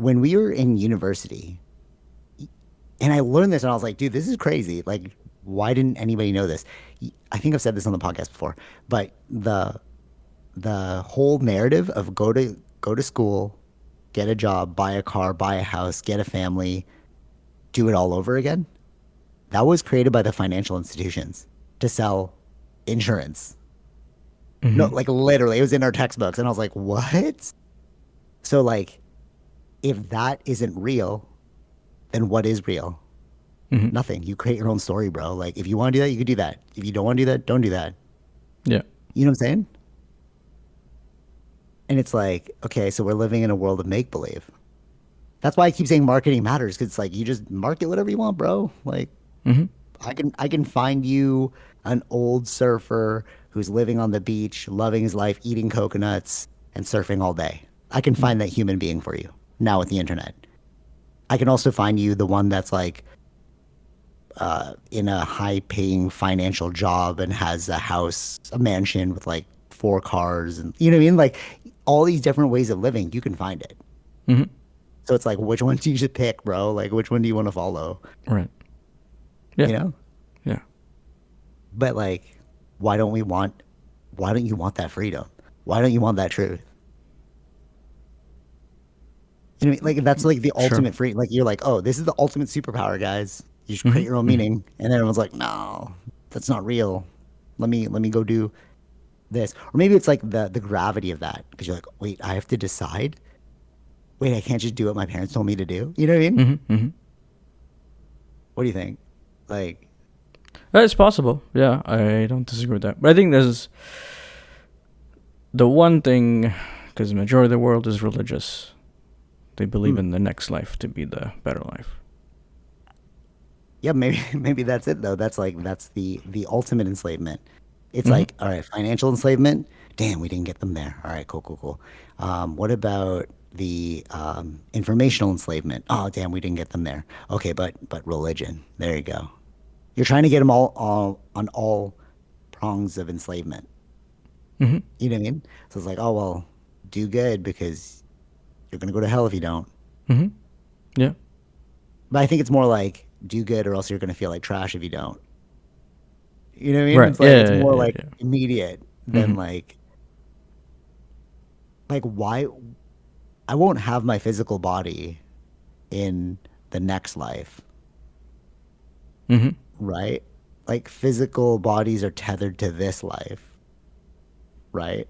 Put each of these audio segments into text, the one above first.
when we were in university, and I learned this and I was like, dude, this is crazy. Like, why didn't anybody know this? I think I've said this on the podcast before, but the whole narrative of go to school, get a job, buy a car, buy a house, get a family, do it all over again. That was created by the financial institutions to sell insurance. No, Mm-hmm. like literally, it was in our textbooks, and I was like, what? So like, if that isn't real, then what is real? Mm-hmm. Nothing. You create your own story, bro. Like, if you want to do that, you could do that. If you don't want to do that, don't do that. Yeah. You know what I'm saying? And it's like, okay, so we're living in a world of make believe. That's why I keep saying marketing matters, because it's like you just market whatever you want, bro. Like, Mm-hmm. I can find you an old surfer who's living on the beach, loving his life, eating coconuts and surfing all day. I can find that human being for you now with the internet. I can also find you the one that's like in a high paying financial job and has a house, a mansion with like four cars, and you know what I mean? Like all these different ways of living, you can find it. Mm-hmm. So it's like, which one do you should pick, bro? Like, which one do you want to follow? Right. Yeah. You know? Yeah. But like, why don't we want? Why don't you want that freedom? Why don't you want that truth? You know, what I mean? Like that's like the Sure. ultimate free. Like you're like, oh, this is the ultimate superpower, guys. You should Mm-hmm. create your own Mm-hmm. meaning, and then everyone's like, no, that's not real. Let me go do this, or maybe it's like the gravity of that because you're like, wait, I have to decide. Wait, I can't just do what my parents told me to do. You know what I mean? Mm-hmm. Mm-hmm. What do you think? Like, It's possible. Yeah, I don't disagree with that. But I think there's the one thing, because the majority of the world is religious. They believe hmm, in the next life to be the better life. yeah, maybe maybe that's it though. That's the ultimate enslavement. It's Mm-hmm. like, all right, financial enslavement. Damn, we didn't get them there. All right, cool, cool, cool. What about the informational enslavement? Oh, damn, we didn't get them there. Okay, but religion. There you go. You're trying to get them all on all prongs of enslavement. Mm-hmm. You know what I mean? So it's like, oh well, do good because you're gonna go to hell if you don't. Mm-hmm. Yeah. But I think it's more like do good or else you're gonna feel like trash if you don't. You know what I mean? Right. It's Yeah. like it's Yeah. more Yeah. like Yeah. immediate than Mm-hmm. like why I won't have my physical body in the next life, Mm-hmm. right? Like physical bodies are tethered to this life, right?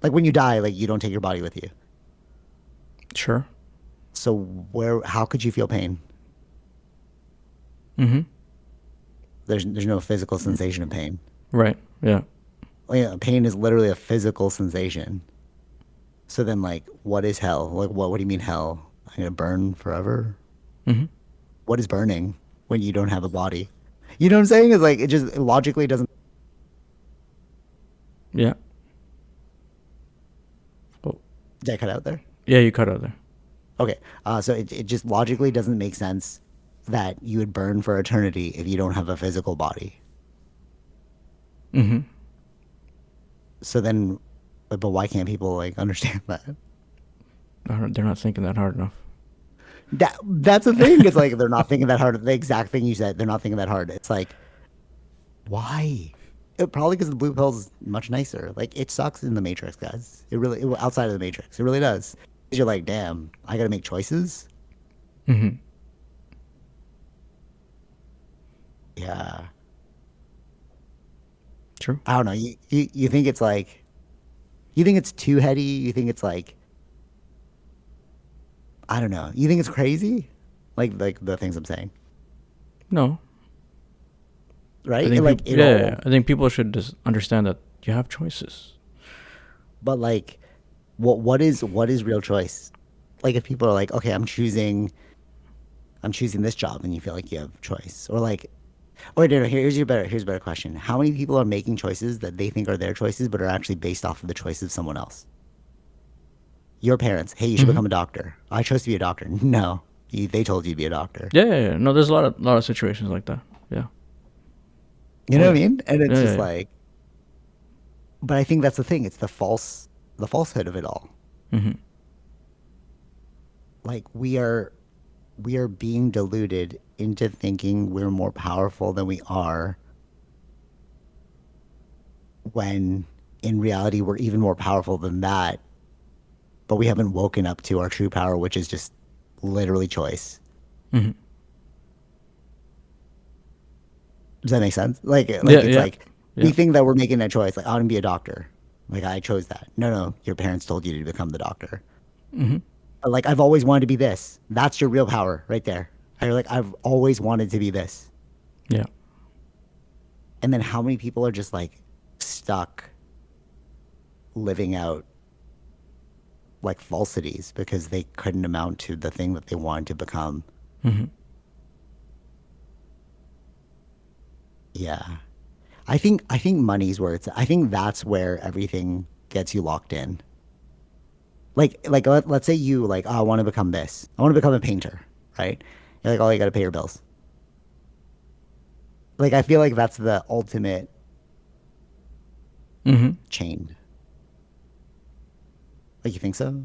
Like when you die, like you don't take your body with you. Sure. So how could you feel pain? Mm-hmm. There's no physical sensation of pain. Right. Yeah. Well, yeah, pain is literally a physical sensation. So then, like, what is hell? Like, what do you mean hell? I'm gonna burn forever? Mm-hmm. What is burning when you don't have a body? You know what I'm saying? It's like it just logically doesn't. Yeah. Oh. Did I cut out there? Yeah. You cut out there. Okay. So it just logically doesn't make sense that you would burn for eternity if you don't have a physical body. Mm-hmm. So then, but why can't people like understand that? They're not thinking that hard enough. That's the thing. It's like they're not thinking that hard. The exact thing you said. They're not thinking that hard. It's like why? Probably because the blue pill's much nicer. Like it sucks in the Matrix, guys. Outside of the Matrix, it really does. 'Cause you're like, damn, I got to make choices. Mm-hmm. Yeah, True. I don't know. You think it's like you think it's too heady. You think it's like I don't know. You think it's crazy, like the things I'm saying, No. I right? think Like people. it Yeah, yeah, yeah. all, I think people should just understand that you have choices. but like what is real choice? Like if people are like, okay, I'm choosing this job, and you feel like you have choice, or like, or no, no, here's a better question. How many people are making choices that they think are their choices, but are actually based off of the choices of someone else? Your parents, hey, you should Mm-hmm. become a doctor. I chose to be a doctor. No, they told you to be a doctor. Yeah, yeah, yeah. No, there's a lot of situations like that. Yeah. You Oh know what yeah. I mean? And Yeah, it's yeah, just yeah. like, but I think that's the thing. It's the falsehood of it all. Mm-hmm. like we are being deluded into thinking we're more powerful than we are when in reality we're even more powerful than that, but we haven't woken up to our true power, which is just literally choice. Hmm. Does that make sense? Yeah, It's yeah, like we yeah. think that we're making a choice. Like I want to be a doctor. Like I chose that. No, no, your parents told you to become the doctor. Hmm. Like I've always wanted to be this. That's your real power right there. I've always wanted to be this. Yeah. And then how many people are just like stuck living out like falsities because they couldn't amount to the thing that they wanted to become. Hmm. Yeah. I think money's where it's I think that's where everything gets you locked in. Let's say you like, oh, I want to become this. I want to become a painter, right? You're like, oh, you got to pay your bills. Like I feel like that's the ultimate Hmm. chain. Like you think so?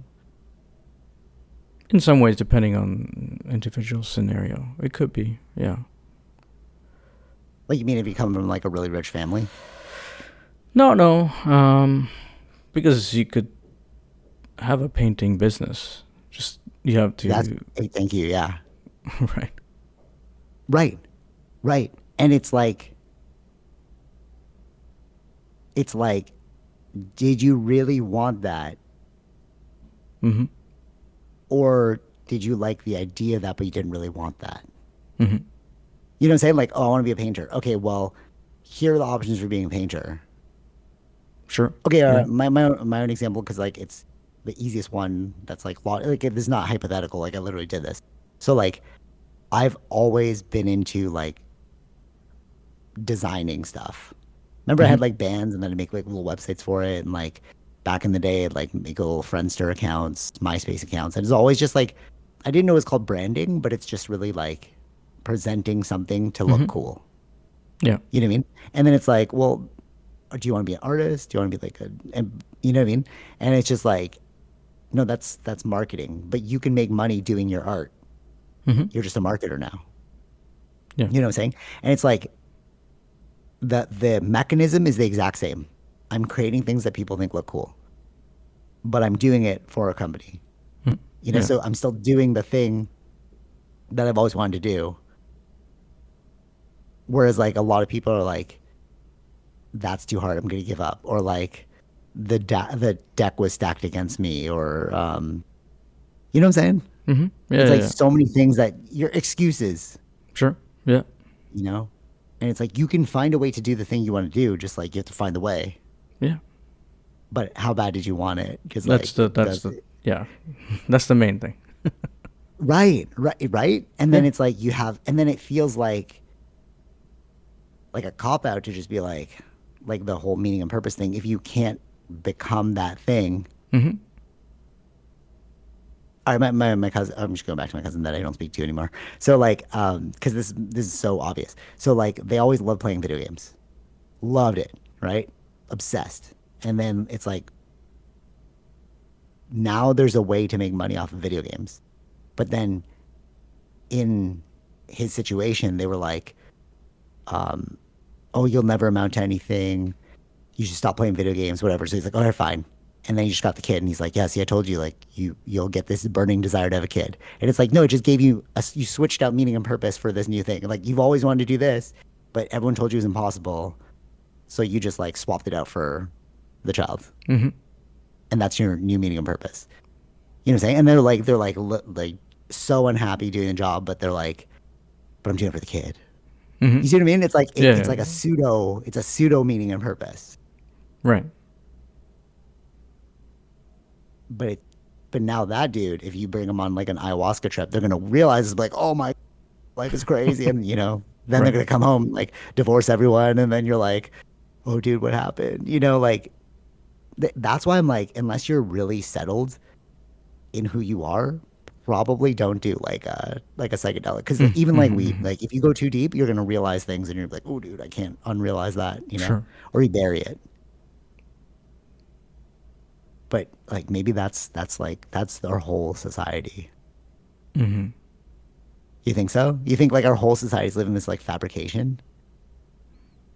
In some ways, depending on individual scenario, it could be. Yeah. Like you mean if you come from like a really rich family? No, no. Because you could have a painting business. Just you have That's to. hey, thank you. Yeah. Right. Right. Right. And it's like did you really want that? Hmm. Or did you like the idea of that, but you didn't really want that? Hmm. You know what I'm saying? Like, oh, I want to be a painter. Okay, well, here are the options for being a painter. Sure. Okay, Yeah. my own example because like it's the easiest one. That's like this is not hypothetical. Like I literally did this. So like I've always been into like designing stuff. Remember, I Hmm. had like bands, and then I'd make like little websites for it, and like back in the day, I'd like make little Friendster accounts, MySpace accounts, and it's always just like I didn't know it was called branding, but it's just really like presenting something to look Hmm. cool. Yeah. You know what I mean? And then it's like, well, do you want to be an artist? Do you want to be like and you know what I mean? And it's just like, no, that's marketing, but you can make money doing your art. Hmm. You're just a marketer now. Yeah. You know what I'm saying? And it's like the mechanism is the exact same. I'm creating things that people think look cool, but I'm doing it for a company. Mm. You know, Yeah. so I'm still doing the thing that I've always wanted to do. Whereas like a lot of people are like, that's too hard. I'm going to give up. Or like the deck was stacked against me or you know what I'm saying? Hmm. Yeah. It's Yeah. like Yeah. so many things that your excuses, Sure. Yeah. you know? And it's like you can find a way to do the thing you want to do, just like you have to find the way. Yeah. But how bad did you want it? Because That's like the. it That's does the. Yeah. That's the main thing. right. And then Yeah. it's like you have, and then it feels like a cop out to just be like the whole meaning and purpose thing. If you can't become that thing, Hmm. all right, my cousin. I'm just going back to my cousin that I don't speak to anymore. So like, because this is so obvious. So like, they always loved playing video games, loved it, right? Obsessed. And then it's like now there's a way to make money off of video games, but then in his situation, they were like, "Oh, you'll never amount to anything. You should stop playing video games, whatever." So he's like, "Oh, fine." And then he just got the kid, and he's like, "Yeah, see, I told you, like, you'll get this burning desire to have a kid." And it's like, no, it just gave you you switched out meaning and purpose for this new thing. Like, you've always wanted to do this, but everyone told you it was impossible, so you just like swapped it out for the child, Hmm. and that's your new meaning and purpose. You know what I'm saying? And they're like so unhappy doing the job, but they're like, "But I'm doing it for the kid." Hmm. You see what I mean? It's like Yeah. it's Yeah. like it's a pseudo meaning and purpose. Right. But it, but now that dude, if you bring him on like an ayahuasca trip, they're gonna realize it's like, oh my, life is crazy, and then they're Right. gonna come home like divorce everyone, and then you're like, oh dude, what happened? Like that's why I'm like, unless you're really settled in who you are, probably don't do like a psychedelic because even like weed, Mm-hmm. like if you go too deep, you're gonna realize things, and you're like, oh dude, I can't unrealize that, Sure. or you bury it. But like maybe that's our whole society. Hmm. You think so? You think like our whole society is living this like fabrication,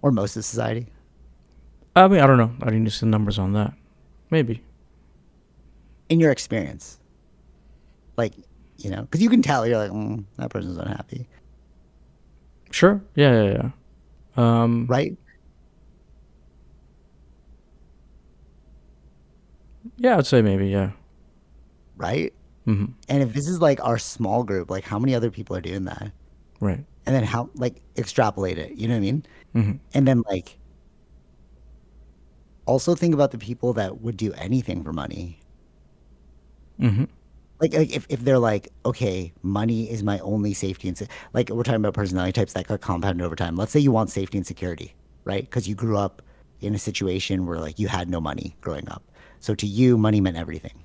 or most of society? I mean, I don't know. I need to see the numbers on that. Maybe. In your experience, like because you can tell you're like that person's unhappy, Sure. Yeah, yeah, yeah. Um, right? yeah, I'd say maybe. Yeah. Right? Hmm. And if this is like our small group, like how many other people are doing that? Right. And then how like extrapolate it, you know what I mean? Hmm. And then like also think about the people that would do anything for money. Hmm. Like if they're like, okay, money is my only safety and like we're talking about personality types that got compounded over time. Let's say you want safety and security, right? Because you grew up in a situation where like you had no money growing up. So to you, money meant everything.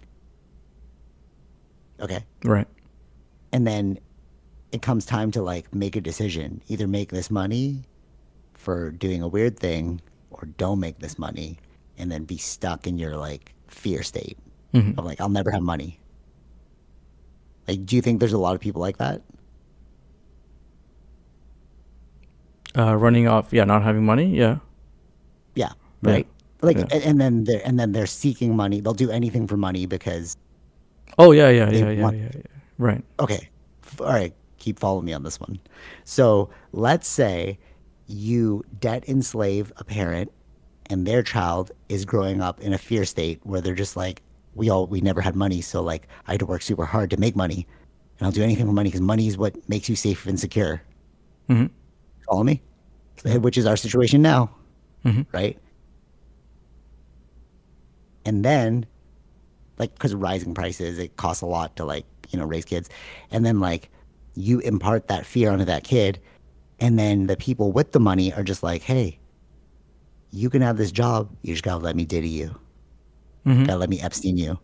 Okay. Right. And then it comes time to like make a decision. Either make this money for doing a weird thing or don't make this money and then be stuck in your like fear state Hmm. of like I'll never have money. Like do you think there's a lot of people like that? Running off. Yeah, not having money. Yeah. Yeah, Yeah. right. Like Yeah. and then they're seeking money. They'll do anything for money because Oh yeah, yeah, they yeah, yeah, want. yeah, yeah. Right. Okay, all right. Keep following me on this one. So let's say you debt enslave a parent, and their child is growing up in a fear state where they're just like, we never had money, so like I had to work super hard to make money, and I'll do anything for money because money is what makes you safe and secure. Hmm. Follow me? Yeah. Which is our situation now, Hmm. right? And then like because of rising prices, it costs a lot to like raise kids, and then like you impart that fear onto that kid, and then the people with the money are just like, hey, you can have this job, you just gotta let me diddy you, Hmm. gotta let me Epstein you,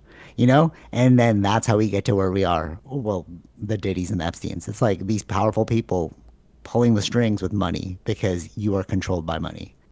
and then that's how we get to where we are. Well, the Diddies and the Epsteins, it's like these powerful people pulling the strings with money because you are controlled by money.